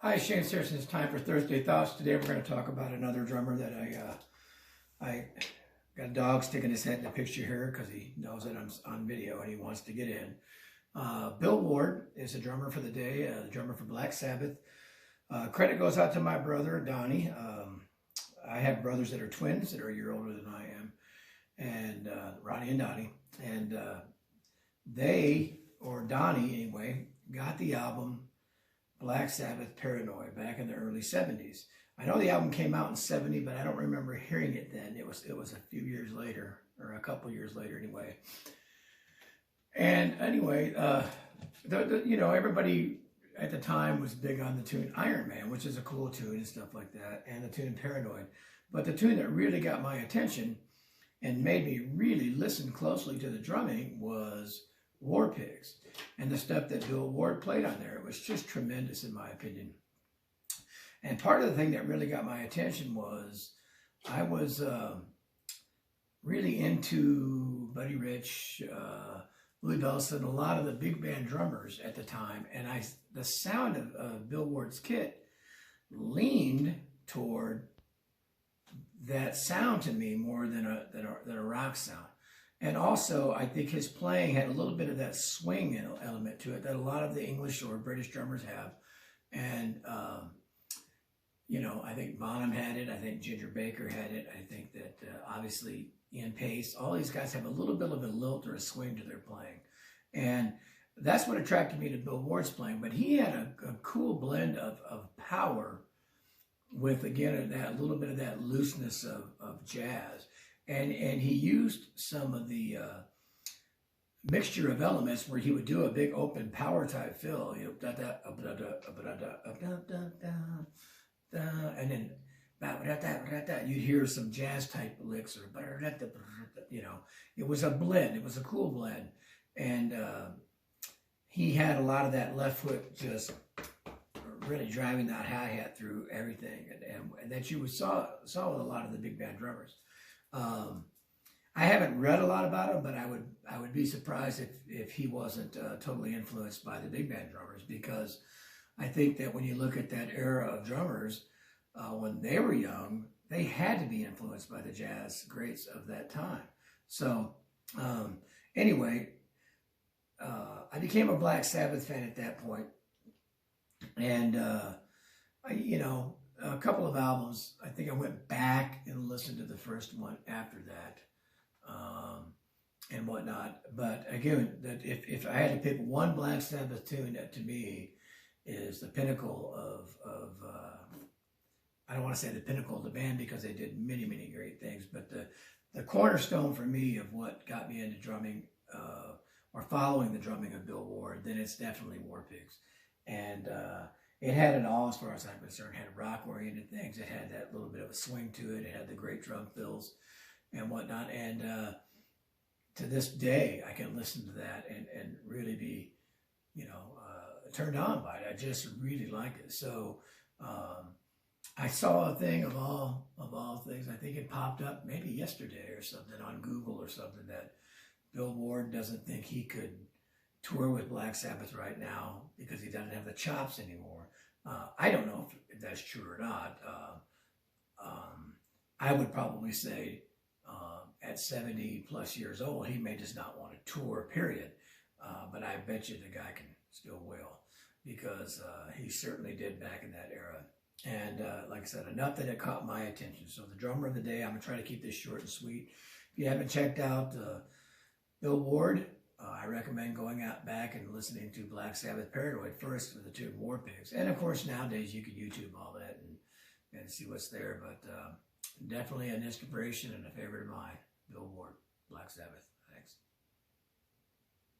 Hi, JamesAnimalHarrison. It's time for Thursday Thoughts. Today we're going to talk about another drummer that I got a dog sticking his head in the picture here because he knows that I'm on video and he wants to get in. Bill Ward is a drummer for the day, the drummer for Black Sabbath. Credit goes out to my brother, Donnie. I have brothers that are twins that are a year older than I am, and Ronnie and Donnie. And or Donnie anyway, got the album Black Sabbath Paranoid back in the early 70s. I know the album came out in 70, but I don't remember hearing it then. It was a few years later, or a couple years later anyway. And anyway, everybody at the time was big on the tune Iron Man, which is a cool tune and stuff like that, and the tune Paranoid. But the tune that really got my attention and made me really listen closely to the drumming was War Pigs, and the stuff that Bill Ward played on there. It was just tremendous in my opinion. And part of the thing that really got my attention was I was really into Buddy Rich, Louis Bellson, a lot of the big band drummers at the time, and the sound of Bill Ward's kit leaned toward that sound to me more than a rock sound. And also, I think his playing had a little bit of that swing element to it that a lot of the English or British drummers have. And, I think Bonham had it. I think Ginger Baker had it. I think that, obviously, Paice, all these guys have a little bit of a lilt or a swing to their playing. And that's what attracted me to Bill Ward's playing. But he had a cool blend of power with, again, that little bit of that looseness of jazz. And he used some of the mixture of elements where he would do a big open power type fill, and then you'd hear some jazz type licks, or it was a blend. It was a cool blend, and he had a lot of that left foot just really driving that hi-hat through everything, and that you saw with a lot of the big band drummers. I haven't read a lot about him, but I would be surprised if he wasn't totally influenced by the big band drummers, because I think that when you look at that era of drummers, when they were young, they had to be influenced by the jazz greats of that time. So anyway, I became a Black Sabbath fan at that point, and a couple of albums, I think I went back and listened to the first one after that, and whatnot. But again, that if I had to pick one Black Sabbath tune that to me is the pinnacle of I don't want to say the pinnacle of the band, because they did many, many great things, but the cornerstone for me of what got me into drumming, or following the drumming of Bill Ward, then it's definitely War Pigs. And it had it all as far as I'm concerned. It had rock-oriented things. It had that little bit of a swing to it. It had the great drum fills and whatnot. And to this day, I can listen to that and really be, turned on by it. I just really like it. So I saw a thing of all things. I think it popped up maybe yesterday or something on Google or something, that Bill Ward doesn't think he could tour with Black Sabbath right now because he doesn't have the chops anymore. I don't know if that's true or not. I would probably say at 70 plus years old, he may just not want to tour, period. But I bet you the guy can still will, because he certainly did back in that era. And like I said, enough that it caught my attention. So the drummer of the day, I'm going to try to keep this short and sweet. If you haven't checked out Bill Ward, I recommend going out back and listening to Black Sabbath Paranoid first with the tune War Pigs. And of course, nowadays you can YouTube all that and see what's there. But definitely an inspiration and a favorite of mine, Bill Ward, Black Sabbath.